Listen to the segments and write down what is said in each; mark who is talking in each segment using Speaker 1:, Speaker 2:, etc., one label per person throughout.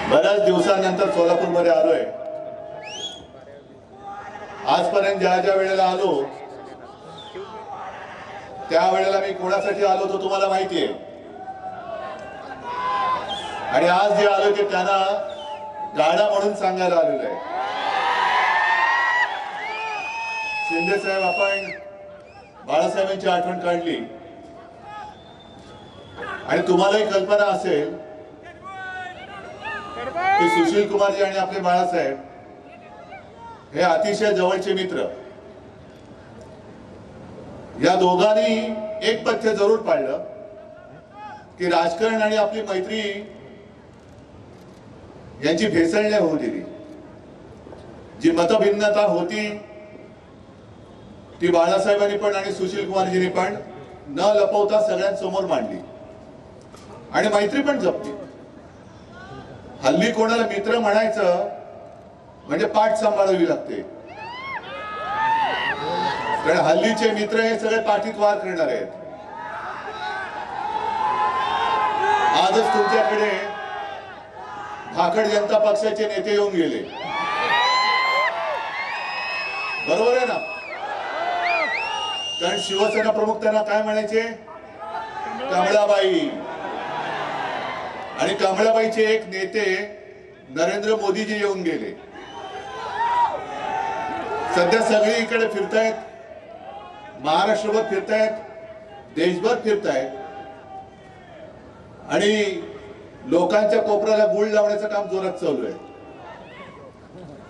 Speaker 1: बऱ्याच दिवसानंतर सोलापूरमध्ये आलोय। आजपर्यंत ज्या ज्या वेळेला आलो त्या वेळेला मी कोणासाठी आलो तो तुम्हाला माहिती आहे, आणि आज जे आलो ते त्यांना गाडा म्हणून सांगायला आलेलो आहे। शिंदे साहेब, आपण बाळासाहेबांची आठवण काढली आणि तुम्हालाही कल्पना असेल की सुशील कुमारजी आणि आपले बाळासाहेब हे अतिशय जवळचे मित्र। या दोघांनी एक पथ्य जरूर पाळलं की राजकारण आणि आपली मैत्री यांची भेसळ नाही होऊ दिली। जी मतभिन्नता होती ती बाळासाहेबांनी पण आणि सुशील कुमारजींनी पण न लपवता सगळ्यांसमोर मांडली आणि मैत्री पण जपली। हल्ली कोणाला मित्र म्हणायचं म्हणजे पाठ सांभाळावी लागते, कारण हल्लीचे मित्र हे सगळे पाठीत वार करणार आहेत। आजच तुमच्याकडे भाकड जनता पक्षाचे नेते येऊन गेले, बरोबर आहे ना? कारण शिवसेना प्रमुख त्यांना काय म्हणायचे? कमळाबाई। आणि कमळाबाईचे एक नेते नरेंद्र मोदीजी येऊन गेले। सध्या सगळी इकडे फिरतायत, महाराष्ट्रभर फिरतायत, देशभर फिरतायत आणि लोकांच्या कोपऱ्याला गुळ लावण्याचं काम जोरात चालू आहे।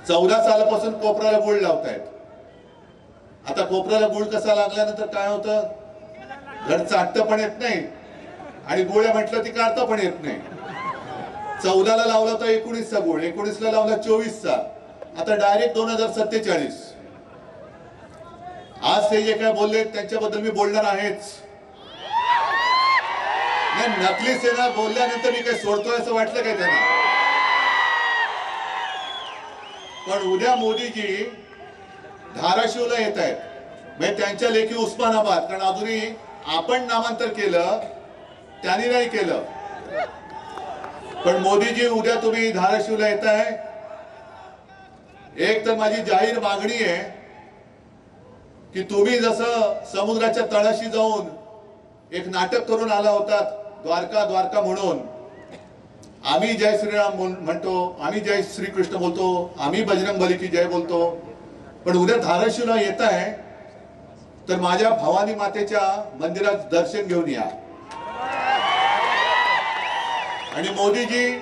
Speaker 1: 14 सालापासून कोपऱ्याला गुळ लावतायत। आता कोपऱ्याला गुळ कसा लागल्यानंतर काय होतं? घर चाटतं पण येत नाही आणि गुळ म्हटलं ती काढता पण येत नाही। 14 ला लावला तर 19 चा गुळ, 19 ला लावला 24 चा, आता डायरेक्ट 2047। आज ते जे काय बोलले त्यांच्याबद्दल मी बोलणार आहेच। नकली सेना बोलल्यानंतर मी काही सोडतोय असं वाटलं काय त्यांना? पण उद्या मोदीजी धाराशिवला येत आहेत, म्हणजे त्यांच्या लेखी उस्मानाबाद, कारण अजूनही आपण नामांतर केलं, त्यांनी नाही केलं। पण मोदीजी उद्या तुम्ही धाराशिवला येत आहे। एक तर माझी जाहीर मागणी आहे की तुम्ही जसं समुद्राच्या तळाशी जाऊन एक नाटक करून आला होता, द्वारका द्वारका म्हणून, आम्ही जय श्रीराम म्हणतो, आम्ही जय श्रीकृष्ण बोलतो, आम्ही बजरंग बली की जय बोलतो, पण उद्या धाराशिवला येत आहे तर माझ्या भवानी मातेच्या मंदिरात दर्शन घेऊन या। आणि मोदीजी,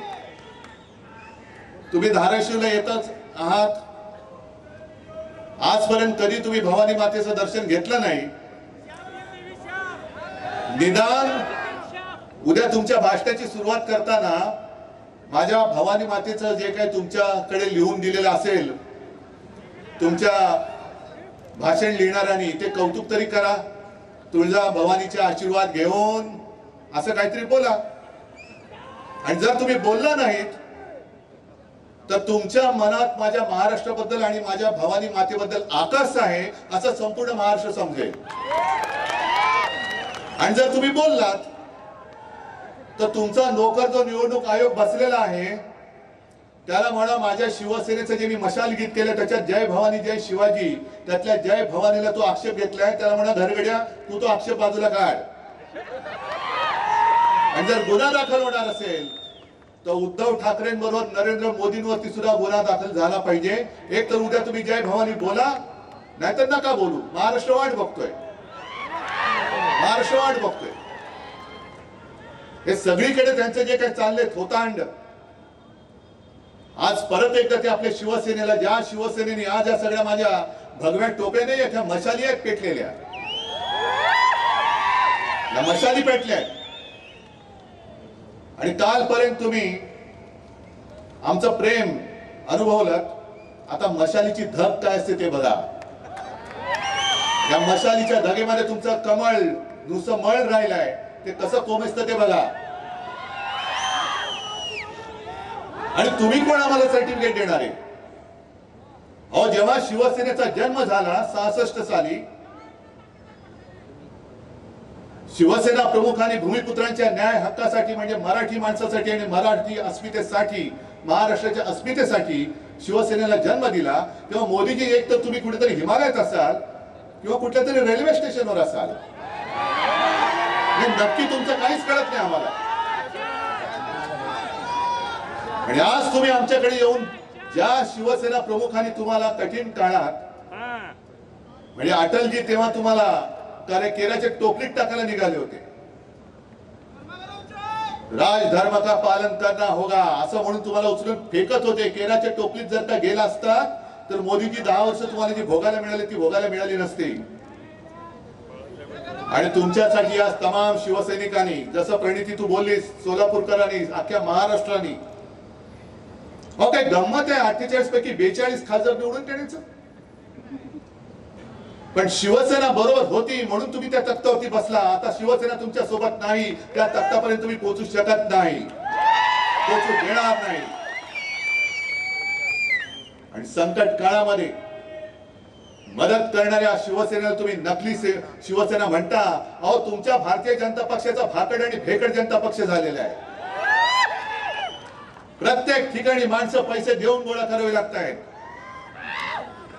Speaker 1: तुम्ही धाराशिवला येतच आहात, आजपर्यंत कधी तुम्ही भवानी मातेचं दर्शन घेतलं नाही। निदान उद्या तुमच्या भाषणाची सुरुवात करताना माझ्या भवानी मातेचं जे काही तुमच्याकडे लिहून दिलेलं असेल, तुमच्या भाषण लिहिणाऱ्यांनी, ते कौतुक तरी करा। तुळजा भवानीचे आशीर्वाद घेऊन असं काहीतरी बोला। आणि जर तुम्ही बोलला नाहीत तर तुमच्या मनात माझ्या महाराष्ट्राबद्दल आणि माझ्या भवानी मातेबद्दल आकाश आहे असं संपूर्ण महाराष्ट्र समजेल। आणि जर तुम्ही बोललात तर तुमचा नोकर जो निवडणूक आयोग बसलेला आहे त्याला म्हणा, माझ्या शिवसेनेचं जे मी मशाल गीत केलं त्याच्यात जय भवानी जय शिवाजी, त्यातल्या जय भवानीला तो आक्षेप घेतलाय, त्याला म्हणा घरगड्या तू तो आक्षेप बाजूला काढ। आणि जर गुन्हा दाखल होणार असेल तर उद्धव ठाकरेंबरोबर नरेंद्र मोदींवरती सुद्धा गुन्हा दाखल झाला पाहिजे। एक तर उद्या तुम्ही जय भवानी बोला, नाहीतर नका बोलू। महाराष्ट्र वाट बघतोय, महाराष्ट्र वाट बघतोय। हे सगळीकडे त्यांचे जे काही चालले थोतांड, आज परत एकदा ते आपल्या शिवसेनेला, ज्या शिवसेनेने आज या सगळ्या माझ्या भगव्या टोप्या नाही, त्या मशाली आहेत पेटलेल्या, या मशाली पेटल्या। आणि कालपर्यंत तुम्ही आमचं प्रेम अनुभवलं, आता मशालीची धग काय असते ते बघा। या मशालीच्या धगेमध्ये तुमचं कमळ नुसतं मळ राहिलाय, ते कसं कोमेजतं ते बघा। आणि तुम्ही कोण आम्हाला सर्टिफिकेट देणार आहे? अहो, जेव्हा शिवसेनेचा जन्म झाला 66 साली, शिवसेना प्रमुखांनी भूमिपुत्रांच्या न्याय हक्कासाठी म्हणजे मराठी माणसासाठी आणि मराठी अस्मितेसाठी महाराष्ट्राच्या अस्मितेसाठी शिवसेनेला जन्म दिला, तेव्हा मोदीजी एक तर तुम्ही कुठेतरी हिमालयात असाल किंवा कुठल्या तरी रेल्वे स्टेशनवर असाल, नक्की तुमचं काहीच कळत नाही आम्हाला. आणि आज तुम्ही आमच्याकडे येऊन ज्या शिवसेना प्रमुखांनी तुम्हाला कठीण काळात, म्हणजे अटलजी तेव्हा तुम्हाला केराच्या टोपलीत टाकायला निघाले होते, राजधर्म का पालन करना होगा असं म्हणून तुम्हाला उचलून फेकत होते. केराच्या टोपलीत जर का गेला असता तर मोदीजी 10 वर्ष तुम्हाला जी भोगायला मिळाली ती भोगायला मिळाली नसती. आणि तुमच्यासाठी आज तमाम शिवसैनिकांनी, जसं प्रणिती तू बोललीस, सोलापूरकरांनी, अख्ख्या महाराष्ट्राने, हो काय गंमत आहे 48 पैकी 42 खासदार निवडून देण्याचं. पण शिवसेना बरोबर होती म्हणून तुम्ही त्या तख्तावरती बसला. आता शिवसेना तुमच्या सोबत नाही, त्या तख्तापर्यंत तुम्ही पोहोचू शकत नाही, पोहोचू देणार नाही. आणि संकट काळामध्ये मदत करणाऱ्या शिवसेनेला तुम्ही नकली शिवसेना म्हणता. अहो तुमच्या भारतीय जनता पक्षाचा भाकड आणि भेकड जनता पक्ष झालेला आहे. प्रत्येक ठिकाणी माणसं पैसे देऊन गोळा करावे लागत आहेत.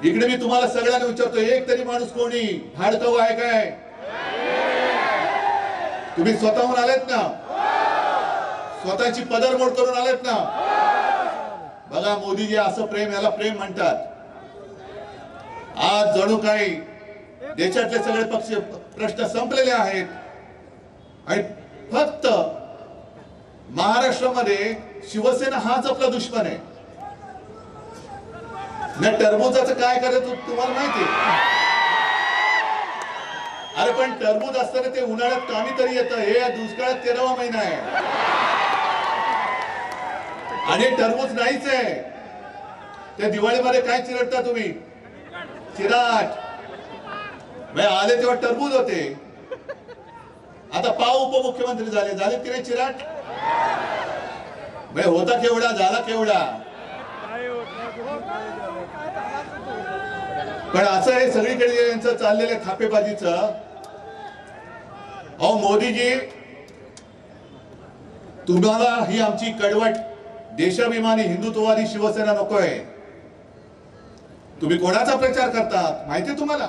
Speaker 1: इकडे मी तुम्हाला सगळ्यांना विचारतो, एक तरी माणूस कोणी भाडकव आहे काय? तुम्ही स्वतःहून आलेत ना, स्वतःची पदरमोड करून आलेत ना. बघा मोदीजी, असं प्रेम, याला प्रेम म्हणतात. आज जणू काही देशातले सगळे पक्ष प्रश्न संपलेले आहेत आणि फक्त महाराष्ट्रामध्ये शिवसेना हाच आपला दुश्मन आहे. नाही टरबूजाचं काय करायचं तुम्हाला माहिती? अरे पण टरबूज असताना ते उन्हाळ्यात कामी तरी येतं, हे दुष्काळात 13वा महिना आहे आणि टरबूज नाहीच आहे. त्या दिवाळीमध्ये काय चिरडता तुम्ही? चिराट. आले तेव्हा टरबूज होते, आता पाव उपमुख्यमंत्री झाले की नाही चिराट? होता केवढा, झाला केवढा. पण असं हे सगळीकडे यांचं चाललेलं थापेबाजीचं. अहो मोदीजी, तुम्हाला ही आमची कडवट देशाभिमानी हिंदुत्ववादी शिवसेना नकोय. तुम्ही कोणाचा प्रचार करतात माहिती तुम्हाला?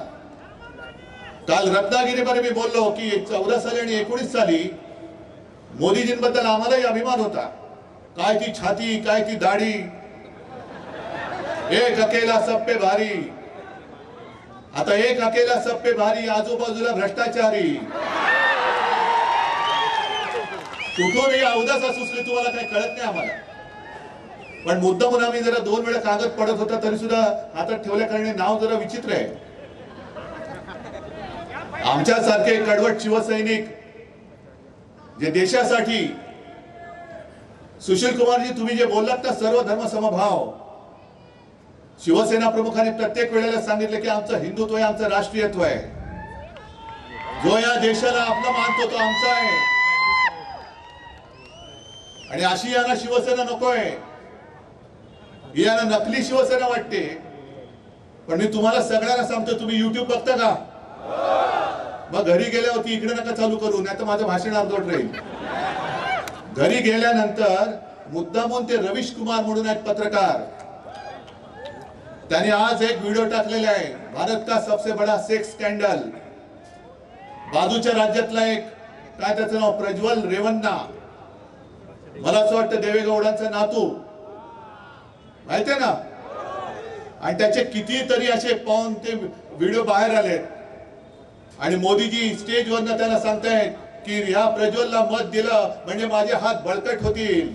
Speaker 1: काल रत्नागिरीमध्ये मी बोललो की 14 साली आणि 19 साली मोदीजींबद्दल आम्हालाही अभिमान होता. काय ती छाती, काय ती दाढी, एक अकेला सब पे भारी. आता एक अकेला सब पे भारी, आजूबाजूला भ्रष्टाचारी. कुठून ही अवदासा सुचली तुम्हाला काही कळत नाही आम्हाला. पण मुद्दा म्हणून आम्ही जरा 2 वेळा कागद पडत होता तरी सुद्धा हातात ठेवल्या कारणे नाव जरा विचित्र आहे. आमच्यासारखे कडवट शिवसैनिक जे देशासाठी, सुशील कुमारजी तुम्ही जे बोललात ना सर्व धर्म समभाव, शिवसेना प्रमुखांनी प्रत्येक वेळेला सांगितलं की आमचं हिंदुत्व आहे, आमचं राष्ट्रीयत्व आहे. जो या देशाला आपला मानतो तो आमचा आहे. आणि अशी यांना शिवसेना नकोय, यांना नकली शिवसेना वाटते. पण मी तुम्हाला सगळ्यांना सांगतो, तुम्ही युट्यूब बघता का? मग घरी गेल्यावरती इकडे नका चालू करू, नाही तर माझं भाषण अर्धवट राहील. घरी गेल्यानंतर मुद्दामून ते रवीश कुमार म्हणून आहेत पत्रकार, त्यांनी आज एक व्हिडिओ टाकलेला आहे, भारत का सबसे बडा सेक्स स्कॅन्डल. बाजूच्या राज्यातला एक काय त्याचं नाव, प्रज्वल रेवन्ना, मला असं वाटतं देवेगौडांचा नातू, माहितीये ना. आणि त्याचे कितीतरी असे पाहून ते व्हिडिओ बाहेर आले. आणि मोदीजी स्टेजवरनं त्यांना सांगतायत की ह्या प्रज्वलला मत दिलं म्हणजे माझे हात बळकट होतील.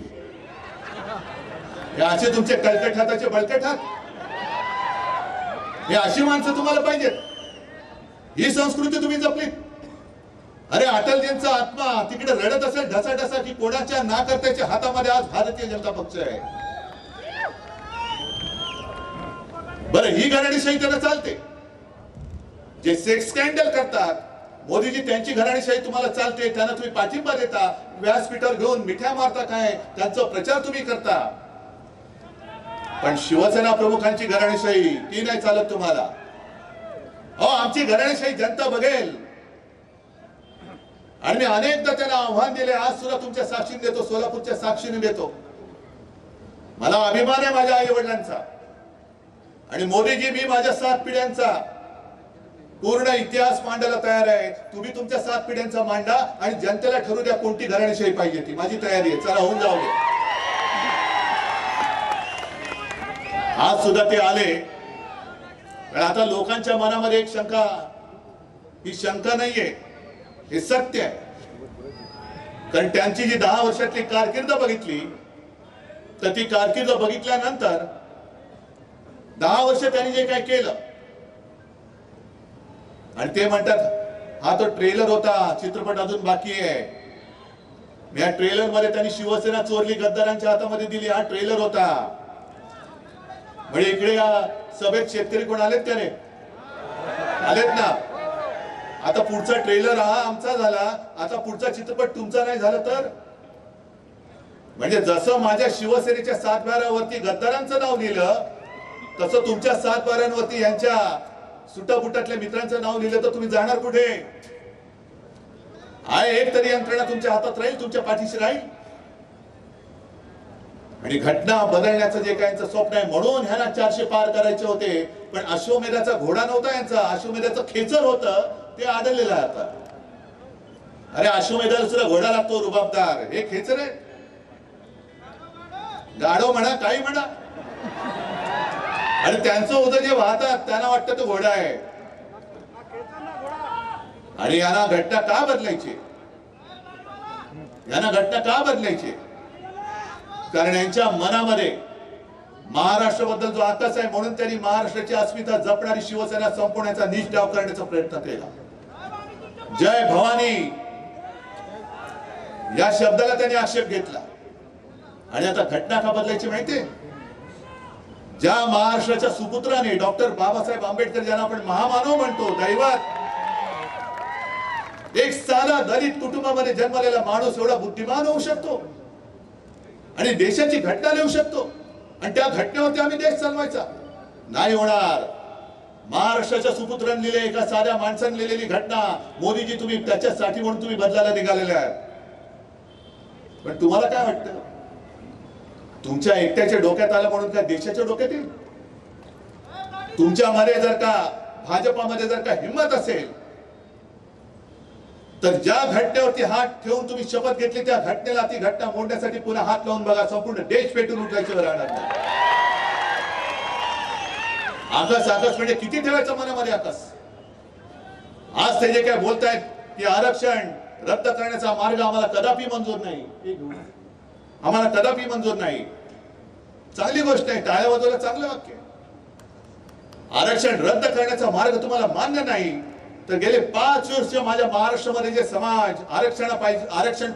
Speaker 1: हे असे तुमचे कळकट हाताचे बळकट हात, हे अशी माणसं तुम्हाला पाहिजेत? ही संस्कृती तुम्ही जपली? अरे अटलजींचा आत्मा तिकडे रडत असेल ढसाढसा की कोणाच्या नाकर्त्याच्या हातामध्ये आज भारतीय जनता पक्ष आहे. बरं, ही घराणेशाही त्यांना चालते. जे सेक्स स्कॅन्डल करतात मोदीजी, त्यांची घराणेशाही तुम्हाला चालते, त्यांना तुम्ही पाठिंबा देता, व्यासपीठावर घेऊन मिठ्या मारता, काय त्यांचा प्रचार तुम्ही करता. पण शिवसेना प्रमुखांची घराणेशाही ती नाही चालत तुम्हाला. अहो आमची घराणेशाही जनता बघेल. आणि मी अनेकदा त्यांना आव्हान दिले, आज सुद्धा तुमच्या साक्षीने देतो, सोलापूरच्या साक्षीने देतो. मला अभिमान आहे माझ्या आई वडिलांचा आणि मोदीजी मी माझ्या 7 पिढ्यांचा पूर्ण इतिहास मांडायला तयार आहे. तुम्ही तुमच्या 7 पिढ्यांचा मांडा आणि जनतेला ठरवू द्या कोणती घराणेशाही पाहिजे ती. माझी तयारी आहे. चला होऊन जाऊ दे. आज सुद्धा ते आले. पण आता लोकांच्या मनामध्ये एक शंका, ही शंका नाहीये, हे सत्य आहे. कारण त्यांची जी 10 वर्षातली कारकीर्द बघितली तर ती कारकीर्द बघितल्यानंतर 10 वर्ष त्यांनी जे काय केलं आणि ते म्हणतात हा तो ट्रेलर होता, चित्रपट अजून बाकी आहे. या ट्रेलर मध्ये त्यांनी शिवसेना चोरली, गद्दारांच्या हातामध्ये दिली, हा ट्रेलर होता. म्हणजे इकडे या सभेत शेतकरी कोण आलेत का रे? आलेत ना. आता पुढचा ट्रेलर हा आमचा झाला, आता पुढचा चित्रपट तुमचा नाही झाला तर म्हणजे जसं माझ्या शिवसेनेच्या 7 बारावरती गद्दारांचं नाव लिहिलं तसं तुमच्या 7 बारांवरती यांच्या सुटाबुटातल्या मित्रांचं नाव लिहिलं तर तुम्ही जाणार कुठे? आहे एक तरी यंत्रणा तुमच्या हातात राहील, तुमच्या पाठीशी राहील. आणि घटना बदलण्याचं जे काय यांचं स्वप्न आहे म्हणून ह्यांना 400 पार करायचे होते. पण अश्वमेधाचा घोडा नव्हता यांचा, अश्वमेधाचं खेचर होतं, ते आढळलेलं आहे आता. अरे अश्वमेधाला सुद्धा घोडा लागतो रुबाबदार, हे खेचर आहे. गाढव म्हणा काही म्हणा, आणि त्यांचं होतं जे वाहतात त्यांना वाटतं तो घोडा आहे. आणि यांना घटना का बदलायची? यांना घटना का बदलायची? कारण यांच्या मनामध्ये महाराष्ट्राबद्दल जो आकाश आहे म्हणून त्यांनी महाराष्ट्राची अस्मिता जपणारी शिवसेना संपवण्याचा नीच डाव करण्याचा प्रयत्न केला. जय भवानी या शब्दाला त्यांनी आक्षेप घेतला. आणि आता घटना का बदलायची माहितीये? ज्या महाराष्ट्राच्या सुपुत्राने डॉक्टर बाबासाहेब आंबेडकर ज्यांना आपण महामानव म्हणतो, दैवत, एक साधा दलित कुटुंबामध्ये जन्मलेला माणूस एवढा बुद्धिमान होऊ शकतो आणि देशाची घटना लिहू शकतो आणि त्या घटनेवरती आम्ही देश चालवायचा नाही होणार. महाराष्ट्राच्या सुपुत्रांनी लिहिले, एका साध्या माणसाने लिहिलेली घटना मोदीजी तुम्ही त्याच्यासाठी म्हणून तुम्ही बदलायला निघालेले आहेत. पण तुम्हाला काय वाटतं? तुमच्या एकट्याच्या डोक्यात आलं म्हणून काय देशाच्या डोक्यात येईल? तुमच्यामध्ये जर का भाजपामध्ये जर का हिंमत असेल तर ज्या घटनेवरती हात ठेवून तुम्ही शपथ घेतली त्या घटनेला ती घटना मोडण्यासाठी पुन्हा हात लावून बघा, संपूर्ण देश पेटून उठल्याशिवाय राहणार नाही. आकस आकस म्हणजे किती ठेवायचं मनामध्ये आकस? आज ते जे काय बोलतायत की आरक्षण रद्द करण्याचा मार्ग आम्हाला कदापि मंजूर नाही, आम्हाला कदापि मंजूर नाही. चांगली गोष्ट आहे, टाळ्या वाजवायला चांगलं वाक्य. आरक्षण रद्द करण्याचा मार्ग तुम्हाला मान्य नाही तर गेले 5 वर्ष माझ्या महाराष्ट्रामध्ये जे समाज आरक्षण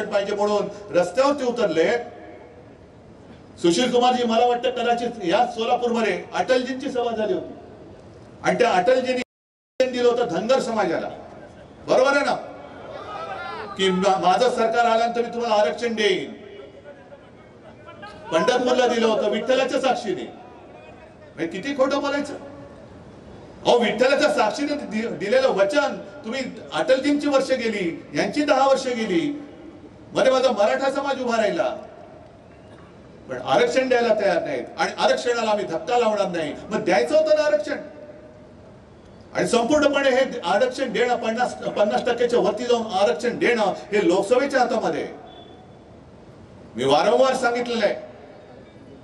Speaker 1: पाहिजे म्हणून रस्त्यावरती उतरले. सुशील कुमारजी, मला वाटतं कदाचित या सोलापूरमध्ये अटलजींची सभा झाली होती आणि त्या अटलजींनी दिलं होतं धनगर समाजाला, बरोबर आहे ना, की माझं सरकार आल्यानंतर मी तुम्हाला आरक्षण देईन. पंढरपूरला दिलं होतं विठ्ठलाच्या साक्षीने. किती खोटं बोलायचं? अहो, विठ्ठलाच्या साक्षीने दिलेलं वचन तुम्ही, अटलजींची वर्ष गेली, यांची 10 वर्ष गेली, मध्ये माझा मराठा समाज उभा राहिला, पण आरक्षण द्यायला तयार नाहीत. आणि आरक्षणाला आम्ही धक्का लावणार नाही. मग द्यायचं होतं ना आरक्षण, आणि संपूर्णपणे हे आरक्षण देणं 50% वरती जाऊन आरक्षण देणं हे लोकसभेच्या हातामध्ये. मी वारंवार सांगितलेलं आहे,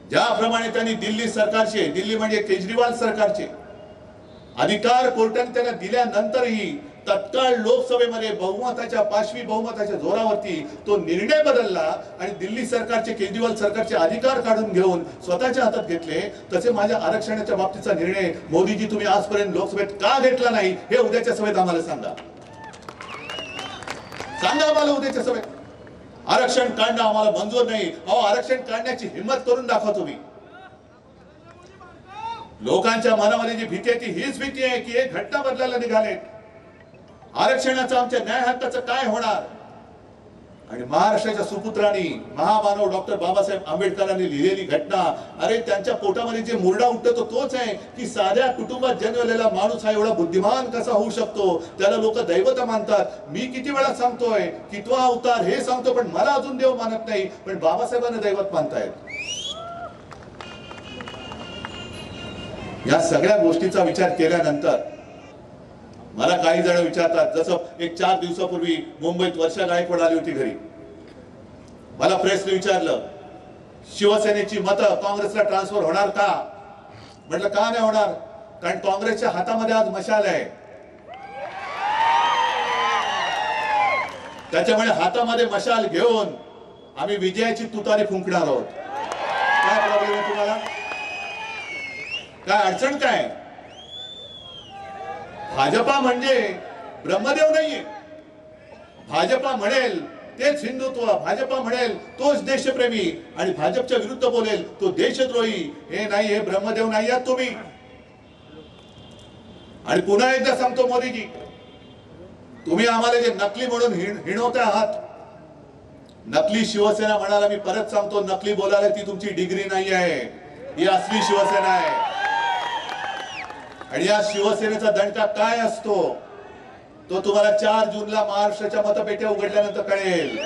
Speaker 1: ज्याप्रमाणे त्यांनी दिल्ली सरकारचे, दिल्ली म्हणजे केजरीवाल सरकारचे अधिकार कोर्टाने त्यांना दिल्यानंतरही तत्काळ लोकसभेमध्ये बहुमताच्या, 5वी बहुमताच्या जोरावरती तो निर्णय बदलला आणि दिल्ली सरकारचे, केजरीवाल सरकारचे अधिकार काढून घेऊन स्वतःच्या हातात घेतले. तसे माझ्या आरक्षणाच्या बाबतीचा निर्णय मोदीजी तुम्ही आजपर्यंत लोकसभेत का घेतला नाही हे उद्याच्या सभेत आम्हाला सांगा. सांगा आम्हाला उद्याच्या सभेत. आरक्षण काढणं आम्हाला मंजूर नाही. अहो, आरक्षण काढण्याची हिंमत करून दाखवा तुम्ही. लोकांच्या मनामध्ये जी भीती आहे ती हीच भीती आहे की एक घटना बदलायला निघाले, आरक्षणाचं, आमच्या न्याय हक्काचं काय होणार. आणि महाराष्ट्राच्या सुपुत्रांनी, महामानव डॉक्टर बाबासाहेब आंबेडकरांनी लिहिलेली घटना, अरे त्यांच्या पोटामध्ये जे मुरडा उठतो तोच आहे की साध्या कुटुंबात जन्मलेला माणूस हा एवढा बुद्धिमान कसा होऊ शकतो. त्याला लोक दैवत मानतात. मी किती वेळा सांगतोय, कितवा अवतार हे सांगतो, पण मला अजून देव मानत नाही, पण बाबासाहेबांना दैवत मानतायत. या सगळ्या गोष्टीचा विचार केल्यानंतर मला काही जण विचारतात, जसं एक 4 दिवसापूर्वी मुंबईत वर्षा गायकवाड आली होती घरी, मला प्रेसने विचारलं शिवसेनेची मतं काँग्रेसला ट्रान्सफर होणार का? म्हटलं का नाही होणार, कारण काँग्रेसच्या हातामध्ये आज मशाल आहे, त्याच्यामुळे हातामध्ये मशाल घेऊन आम्ही विजयाची तुतारी फुंकणार आहोत. काय प्रॉब्लेम आहे तुम्हाला? काय अडचण काय? भाजपा म्हणजे ब्रह्मदेव नाहीये. भाजपा म्हणेल तेच हिंदुत्व, भाजपा म्हणेल तोच देशप्रेमी, आणि भाजपच्या विरुद्ध बोलेल तो देशद्रोही. हे नाही, हे ब्रह्मदेव नाही आहात तुम्ही. आणि पुन्हा एकदा सांगतो मोदीजी, तुम्ही आम्हाला जे नकली म्हणून हिणवता आहात, नकली शिवसेना म्हणाला, मी परत सांगतो, नकली बोलायला ती तुमची डिग्री नाही आहे, ही असली शिवसेना आहे. आणि या शिवसेनेचा दणका काय असतो तो तुम्हाला 4 जूनला महाराष्ट्राच्या मतपेट्या उघडल्यानंतर कळेल.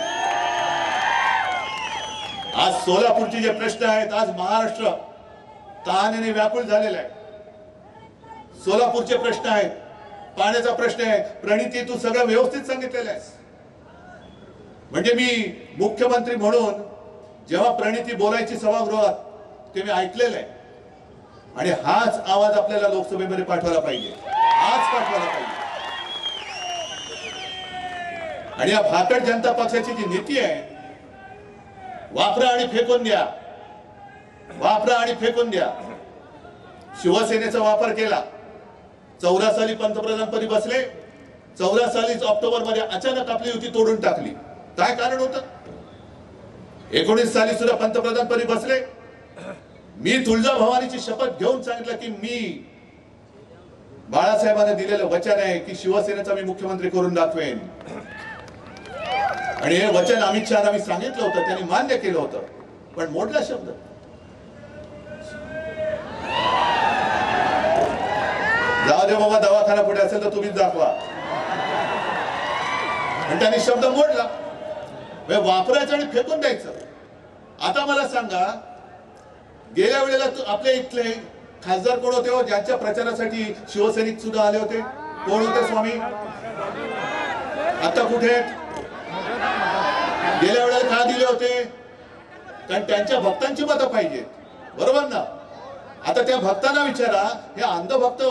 Speaker 1: आज सोलापूरचे जे प्रश्न आहेत, आज महाराष्ट्र तहानेने व्याकुळ झालेला आहे. सोलापूरचे प्रश्न आहेत, पाण्याचा प्रश्न आहे. प्रणिती, तू सगळं व्यवस्थित सांगितलेलं आहेस. म्हणजे मी मुख्यमंत्री म्हणून जेव्हा प्रणिती बोलायची सभागृहात, ते मी ऐकलेलं आहे. आणि हाच आवाज आपल्याला लोकसभेमध्ये पाठवायला पाहिजे, हाच पाठवायला पाहिजे. आणि या भाकड जनता पक्षाची जी नीती आहे, वापरा आणि फेकून द्या, वापरा आणि फेकून द्या. शिवसेनेचा वापर केला, 14 साली पंतप्रधानपदी बसले, 14 साली ऑक्टोबर मध्ये अचानक आपली युती तोडून टाकली. काय कारण होतं? 19 साली सुद्धा पंतप्रधानपदी बसले. मी तुळजाभवानीची शपथ घेऊन सांगितलं की मी बाळासाहेबांना दिलेलं वचन आहे की शिवसेनेचा मी मुख्यमंत्री करून दाखवेन. आणि हे वचन अमित शहाना मी सांगितलं होतं, त्यांनी मान्य केलं होतं, पण मोडला शब्द. जाऊ दे बाबा, दवाखाना पुढे असेल तर तुम्हीच दाखवा. आणि त्यांनी शब्द मोडला. वापरायचं आणि फेकून द्यायचं. आता मला सांगा, गेल्या वेळेला आपल्या इथले खासदार कोण होते हो ज्यांच्या प्रचारासाठी शिवसैनिक सुद्धा आले होते? कोण होते स्वामी? आता कुठे? गेल्या वेळेला का दिले होते? कारण त्यांच्या भक्तांची मतं पाहिजे, बरोबर ना? आता त्या भक्तांना विचारा, हे अंधभक्त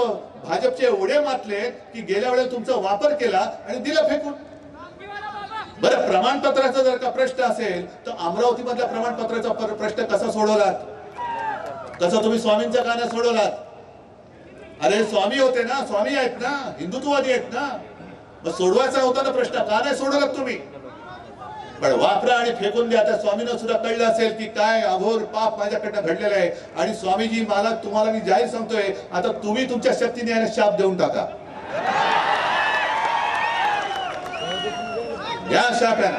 Speaker 1: भाजपचे एवढे मातले की गेल्या वेळेला तुमचा वापर केला आणि दिला फेकून. बरं, प्रमाणपत्राचा जर का प्रश्न असेल तर अमरावती मधल्या प्रमाणपत्राचा प्रश्न कसा सोडवलात? कसा तुम्ही स्वामींच्या गाण्या सोडवलात? अरे स्वामी होते ना, स्वामी आहेत ना, हिंदुत्ववादी आहेत ना, मग सोडवायचा होता ना प्रश्न, का नाही सोडवलात तुम्ही? पण वापरा आणि फेकून द्या. त्या स्वामींना सुद्धा कळलं असेल की काय अघोर पाप माझ्याकडनं घडलेलं आहे. आणि स्वामीजी, मला तुम्हाला मी जाहीर सांगतोय, आता तुम्ही तुमच्या शक्तीने याला शाप देऊन टाका. या शाप्याला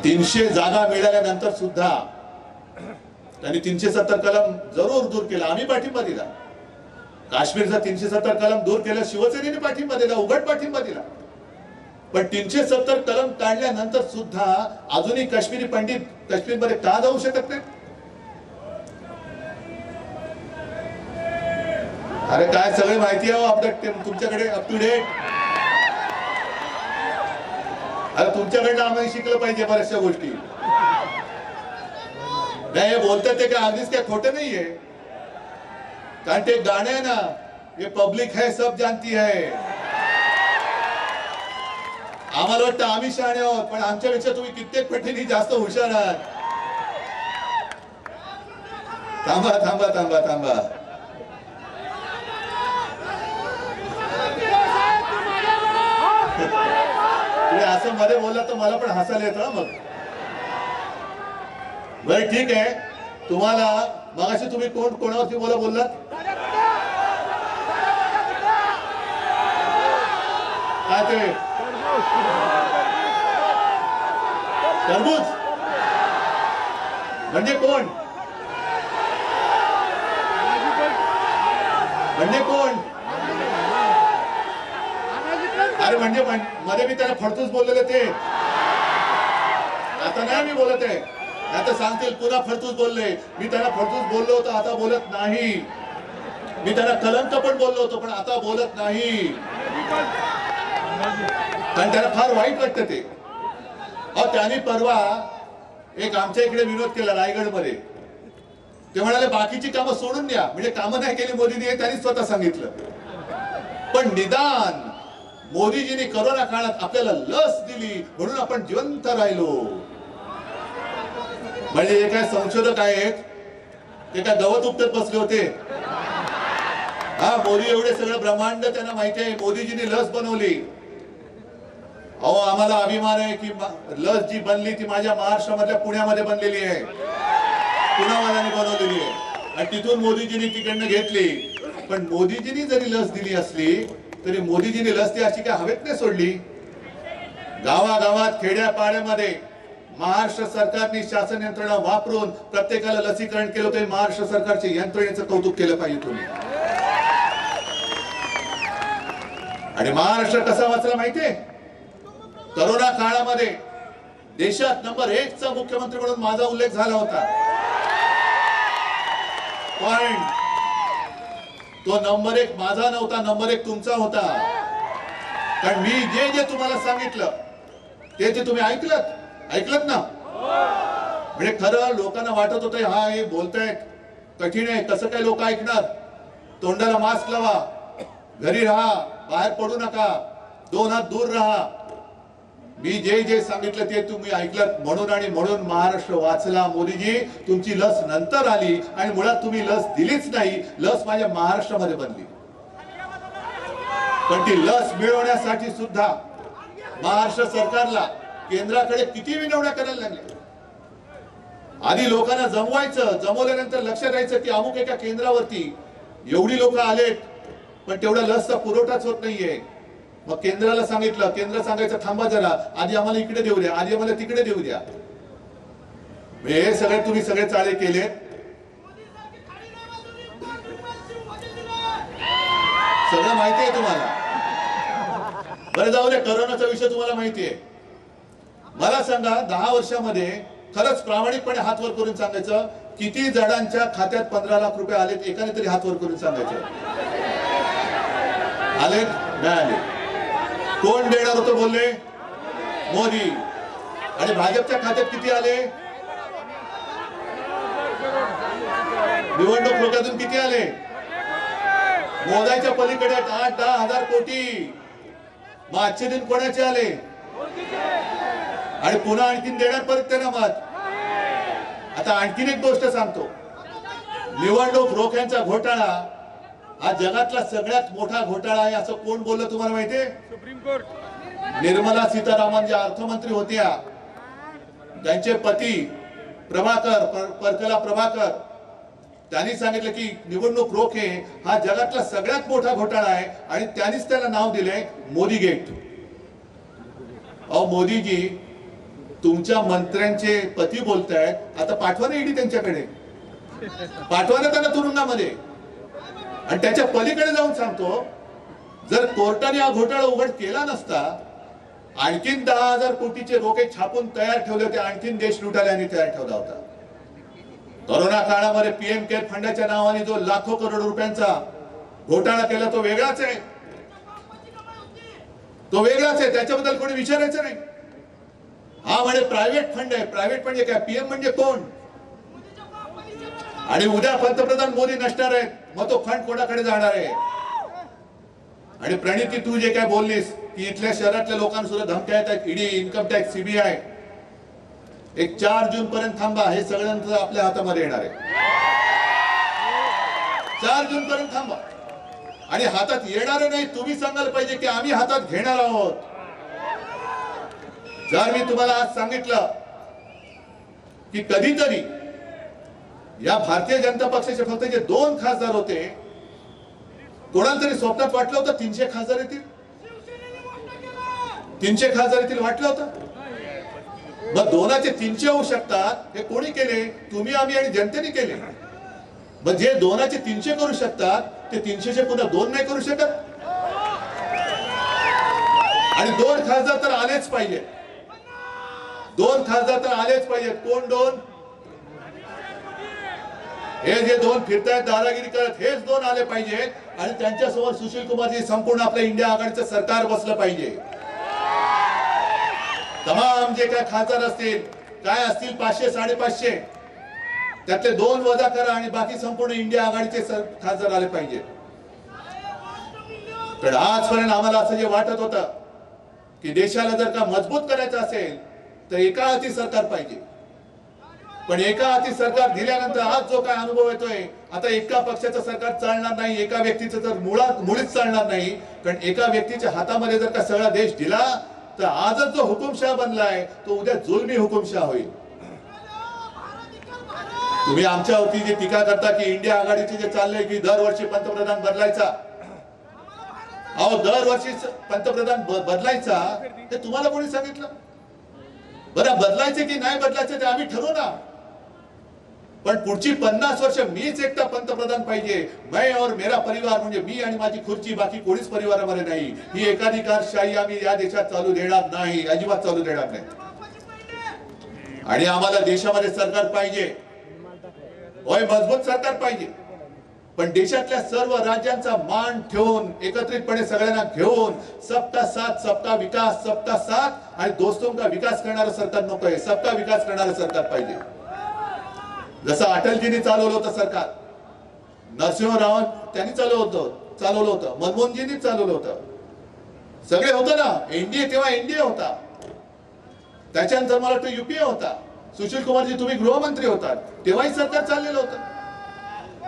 Speaker 1: 300 जागा मिळाल्यानंतर सुद्धा त्यांनी 370 कलम जरूर दूर केला. आम्ही पाठिंबा दिला. काश्मीरचा 370 कलम दूर केला, शिवसेनेने पाठिंबा दिला, उघड पाठिंबा दिला. पण 370 कलम काढल्यानंतर सुद्धा अजूनही काश्मीरी पंडित काश्मीरमध्ये का जाऊ शकत नाही? अरे काय सगळे माहिती आहे अपडेट तुमच्याकडे, अप टू डेट. अरे तुमच्याकडनं आम्हाला शिकलं पाहिजे बऱ्याचशा गोष्टी. नाही, हे बोलतात ते काय अगदीच काय खोटं नाहीये. कारण ते गाणं आहे ना, ये पब्लिक है सब जानती है. आम्हाला वाटतं आम्ही शहाणे आहोत, पण आमच्यापेक्षा तुम्ही कित्येक पटीने जास्त हुशार आहात. थांबा थांबा थांबा थांबा. तुम्ही असं मध्ये बोलला तर मला पण हसायला येतं मग. बरं ठीक आहे, तुम्हाला मगाशी तुम्ही कोणावरती बोललात? काय ते टरबूज म्हणजे कोण? म्हणजे कोण? अरे म्हणजे मध्ये मी त्याला फडतूस बोललेले ते, आता नाही मी बोलत आहे. आता सांगतील पुन्हा फडतूस बोलले. मी त्यांना फडतूस बोललो होतो, आता बोलत नाही. मी त्यांना कलंक पण बोललो होतो, पण आता बोलत नाही. कारण त्यांना फार वाईट वाटतं ते. त्यांनी परवा एक आमच्या इकडे विरोध केला रायगडमध्ये. ते म्हणाले बाकीची कामं सोडून द्या, म्हणजे कामं नाही केली मोदींनी, हे त्यांनी स्वतः सांगितलं. पण निदान मोदीजींनी करोना काळात आपल्याला लस दिली म्हणून आपण जिवंत राहिलो. म्हणजे जे काय संशोधक आहेत ते काय गवत उपटत बसले होते. मोदी एवढे सगळं ब्रह्मांड त्यांना माहिती आहे. मोदीजींनी लस बनवली. आम्हाला अभिमान आहे की लस जी बनली ती माझ्या महाराष्ट्रामधल्या पुण्यामध्ये बनलेली आहे, पुण्यावाल्यांनी बनवलेली आहे. आणि तिथून मोदीजींनी तिकडनं घेतली. पण मोदीजींनी जरी लस दिली असली तरी मोदीजींनी लस ती अशी काय हवेत नाही सोडली. गावागावात खेड्यापाड्यामध्ये महाराष्ट्र सरकारने शासन यंत्रणा वापरून प्रत्येकाला लसीकरण केलं होतं. महाराष्ट्र सरकारच्या यंत्रणेचं कौतुक केलं पाहिजे तुम्ही. आणि महाराष्ट्र कसा वाचला माहितीये? करोना काळामध्ये देशात नंबर 1 चा मुख्यमंत्री म्हणून माझा उल्लेख झाला होता. पण तो नंबर 1 माझा नव्हता, नंबर 1 तुमचा होता. कारण मी जे जे तुम्हाला सांगितलं ते तुम्ही ऐकलत ना. म्हणजे खरं लोकांना वाटत होतं हा हे बोलतायत कठीण आहे, कसं काय लोक ऐकणार. तोंडाला मास्क लावा, घरी राहा, बाहेर पडू नका, 2 हात दूर राहा. मी जे जे सांगितलं ते तुम्ही ऐकलत म्हणून. आणि म्हणून महाराष्ट्र वाचला. मोदीजी तुमची लस नंतर आली आणि मुळात तुम्ही लस दिलीच नाही. लस माझ्या महाराष्ट्रामध्ये बनली. पण ती लस मिळवण्यासाठी सुद्धा महाराष्ट्र सरकारला केंद्राकडे किती विनवण्या करायला लागल्या. आधी लोकांना जमवायचं, जमवल्यानंतर लक्षात द्यायचं की अमुक एका केंद्रावरती एवढी लोक आलेत पण तेवढा लसचा पुरवठाच होत नाहीये. मग केंद्राला सांगितलं, केंद्र सांगायचं थांबा जरा, आधी आम्हाला इकडे देऊ द्या, आधी आम्हाला तिकडे देऊ द्या. हे सगळे तुम्ही सगळे चाळे केले. सगळं माहिती आहे तुम्हाला. बरं जाऊ दे, करोनाचा विषय तुम्हाला माहिती आहे. मला सांगा 10 वर्षामध्ये खरंच प्रामाणिकपणे हात वर करून सांगायचं किती जणांच्या खात्यात 15 लाख रुपये आलेत? एकाने तरी हात वर करून सांगायचं. आलेत? नाही आले. कोण देणार होतं बोलले? मोदी. आणि भाजपच्या खात्यात किती आले? निवडणूक रोख्यातून किती आले? मोदाच्या पलीकडे 8-10 हजार कोटी. मग आजचे दिन कोणाचे आले? आणि पुन्हा आणखीन देणार परत त्यांना मत. आता आणखीन एक गोष्ट सांगतो. निवडणूक रोख्यांचा घोटाळा हा जगातला सगळ्यात मोठा घोटाळा आहे असं कोण बोललं तुम्हाला माहितीये? Supreme court. निर्मला सीतारामन ज्या अर्थमंत्री होत्या त्यांचे पती परकला प्रभाकर त्यांनी सांगितलं की निवडणूक रोखे हा जगातला सगळ्यात मोठा घोटाळा आहे आणि त्यांनीच त्याला नाव दिले मोदी गेट. मोदीजी तुमच्या मंत्र्यांचे पती बोलतायत, आता पाठवा ना ईडी त्यांच्याकडे, पाठवा ना त्यांना तुरुंगामध्ये. आणि त्याच्या पलीकडे जाऊन सांगतो जर कोर्टाने हा घोटाळा उघड केला नसता आणखीन 10,000 कोटीचे रोखे छापून तयार ठेवले होते, आणखीन देश लुटायला यांनी तयार ठेवला होता. कोरोना काळामध्ये पीएम केअर फंडाच्या नावाने जो लाखो करोड रुपयांचा घोटाळा केला तो वेगळाच आहे, तो वेगळाच आहे, त्याच्याबद्दल कोणी विचारायचं नाही. हा म्हणजे प्रायव्हेट फंड आहे. प्रायव्हेट म्हणजे काय? पीएम म्हणजे कोण? आणि उद्या पंतप्रधान मोदी नसणार आहेत, मग तो फंड कोणाकडे जाणार आहे? आणि प्रणिती तू जे काय बोललीस की इथल्या शहरातल्या लोकांना सुद्धा धमक्या येत आहेत, ईडी, इन्कम टॅक्स, सीबीआय, एक 4 जून पर्यंत थांबा, हे सगळ्यांचं आपल्या हातामध्ये येणार आहे. 4 जून पर्यंत थांबा. आणि हातात येणार नाही तुम्ही सांगायला पाहिजे की आम्ही हातात घेणार आहोत. जर मी तुम्हाला आज सांगितलं की कधीतरी या भारतीय जनता पक्षाचे फक्त जे 2 खासदार होते, कोणाला तरी स्वप्नात वाटलं होतं 300 खासदार येतील, 300 खासदार येतील वाटलं होतं? मग 2चे 300 होऊ शकतात हे कोणी केले? तुम्ही, आम्ही आणि जनतेने केले. मग जे 2चे 300 करू शकतात ते 300चे पुन्हा 2 नाही करू शकत? आणि 2 खासदार तर आलेच पाहिजे, 2 खासदार तर आलेच पाहिजेत. कोण 2? हे जे दोन फिरतायत दादागिरी करत, हेच दोन आले पाहिजेत आणि त्यांच्यासमोर सुशील कुमारजी संपूर्ण आपल्या इंडिया आघाडीचं सरकार बसलं पाहिजे. तमाम जे काय खासदार असतील, काय असतील 500 550, त्यातले 2 वजा करा आणि बाकी संपूर्ण इंडिया आघाडीचे खासदार आले पाहिजे. तर आजपर्यंत आम्हाला असं जे वाटत होतं की देशाला जर का मजबूत करायचं असेल तर एका हाती सरकार पाहिजे, पण एका हाती सरकार दिल्यानंतर आज जो काय अनुभव येतोय, आता एका पक्षाचं सरकार चालणार नाही, एका व्यक्तीचं तर मुळीच चालणार नाही. कारण एका व्यक्तीच्या हातामध्ये जर का सगळा देश दिला तर आजच जो हुकुमशाह बनलाय तो उद्या जुलमी हुकुमशाह होईल. तुम्ही आमच्यावरती जे टीका करता की इंडिया आघाडीचे जे चाललंय की दरवर्षी पंतप्रधान बदलायचा, अहो दरवर्षी पंतप्रधान बदलायचा हे तुम्हाला कोणी सांगितलं? बरं, बदलायचे की नाही बदलायचे ते आम्ही ठरवू ना, पण पुढची 50 वर्ष मीच एकटा पंतप्रधान पाहिजे. मैं और मेरा परिवार म्हणजे मी आणि माझी खुर्ची, बाकी कोणीच परिवारामध्ये नाही. ही एकाधिकारशाही आम्ही या देशात चालू देणार नाही, अजिबात चालू देणार नाही. आणि आम्हाला देशामध्ये सरकार पाहिजे, होय मजबूत सरकार पाहिजे, पण देशातल्या सर्व राज्यांचा मान ठेवून एकत्रितपणे सगळ्यांना घेऊन सबका साथ सबका विकास, सबका साथ आणि दोस्तों का विकास करणारं सरकार नको आहे, सबका विकास करणारं सरकार पाहिजे. जसं अटलजींनी चालवलं होतं सरकार, नरसिंहराव त्यांनी चालवलं होतं, मनमोहनजींनी चालवलं होतं, सगळे होतं ना. एनडीए तेव्हा एनडीए होता, त्याच्यानंतर मला वाटतं युपीए होता. सुशील कुमारजी तुम्ही गृहमंत्री होतात, तेव्हाही सरकार चाललेलं होतं.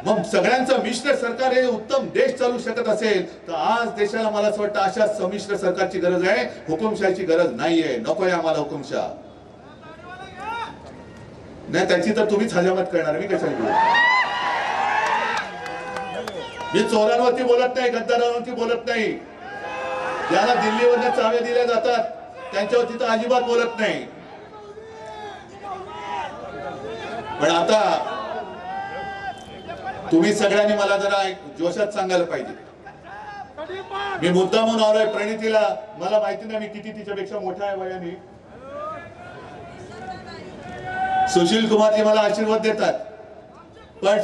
Speaker 1: मग सगळ्यांचं मिश्र सरकार हे उत्तम देश चालू शकत असेल तर आज देशाला मला असं वाटतं अशा संमिश्र सरकारची गरज आहे, हुकुमशाहीची गरज नाहीये. नकोय आम्हाला हुकुमशाह, नाही त्याची तर तुम्हीच हजामत करणार, मी कशाला बोलू? मी चोरांवरती बोलत नाही, गद्दारांवरती बोलत नाही, ज्याला दिल्लीवरनं चावे दिल्या जातात त्यांच्यावरती तर अजिबात बोलत नाही. पण आता तुम्ही सगळ्यांनी मला जरा जोशात सांगायला पाहिजे. मी मुद्दा म्हणून आलोय प्रणितीला, मला माहिती नाही मी किती तिच्यापेक्षा मोठा आहे वयाने. सुशील कुमारजी मला आशीर्वाद देतात, पण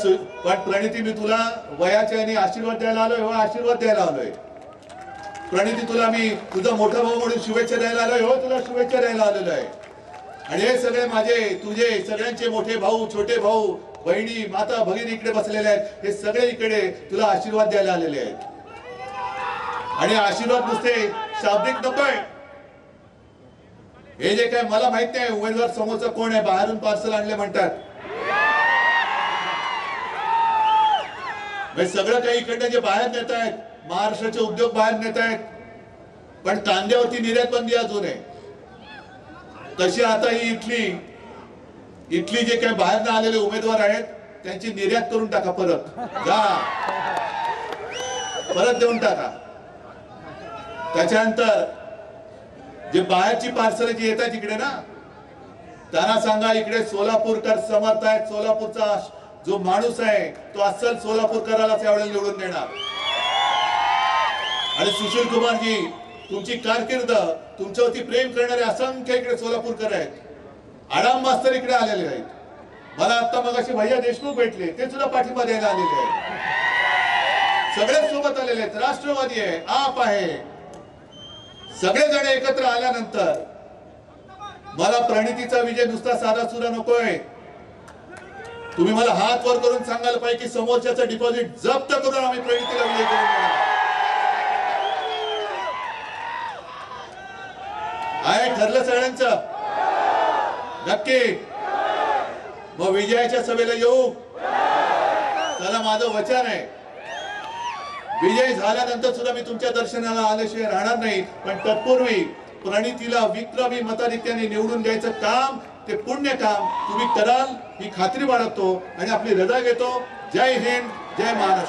Speaker 1: प्रणिती मी तुला वयाच्या आणि आशीर्वाद द्यायला आलोय, आशीर्वाद द्यायला आलोय. प्रणिती तुला मी तुझा मोठा भाऊ म्हणून शुभेच्छा द्यायला आलोय, हो तुला शुभेच्छा द्यायला आलेलो आहे. आणि हे सगळे माझे तुझे सगळ्यांचे मोठे भाऊ, छोटे भाऊ, बहिणी, माता भगिनी इकडे बसलेले आहेत, हे सगळे इकडे तुला आशीर्वाद द्यायला आलेले आहेत. आणि आशीर्वाद नुसते शाब्दिक नकोय, हे जे काय मला माहित नाही उमेदवार समोरचा कोण आहे, बाहेरून पार्सल आणले म्हणतात, सगळं काही इकडनं जे बाहेर नेत आहेत, महाराष्ट्राचे उद्योग बाहेर नेत आहेत, पण कांद्यावरती निर्यात बंदी अजून आहे. तशी आता ही इथली जे काही बाहेर आलेले उमेदवार आहेत त्यांची निर्यात करून टाका, परत देऊन टाका. त्याच्यानंतर जे बाहेरची पार्सल जी येत आहेत इकडे ना, त्यांना सांगा इकडे सोलापूरकर समर्थ आहेत, सोलापूरचा जो माणूस आहे तो अस्सल सोलापूरकरालाच यावेळेला निवडून देणार. आणि सुशील कुमारजी तुमची कारकीर्द, तुमच्यावरती प्रेम करणारे असंख्य इकडे सोलापूरकर आहेत. आडाम मास्तर इकडे आलेले आहेत, मला आता मगाशी भैया देशमुख भेटले, ते सुद्धा पाठिंबा द्यायला आलेले आहेत. सगळे सोबत आलेले आहेत, राष्ट्रवादी आहे, आप आहे, सगळेजण एकत्र आल्यानंतर मला प्रणितीचा विजय नुसता साधा सुद्धा नकोय. तुम्ही मला हात वर करून सांगायला पाहिजे की समोरच्याचं डिपॉझिट जप्त करून आम्ही प्रणितीला विजय करून आहे. ठरलं सगळ्यांचं नक्की? मग विजयाच्या सभेला येऊ, चला माझं वचन आहे. विजय झाल्यानंतर सुद्धा मी तुमच्या दर्शनाला आल्याशिवाय राहणार नाही, पण तत्पूर्वी प्रणितीला विक्रमी मताधिक्याने निवडून द्यायचं काम, ते पुण्य काम तुम्ही कराल ही खात्री बाळगतो आणि आपली रजा घेतो. जय हिंद, जय महाराष्ट्र.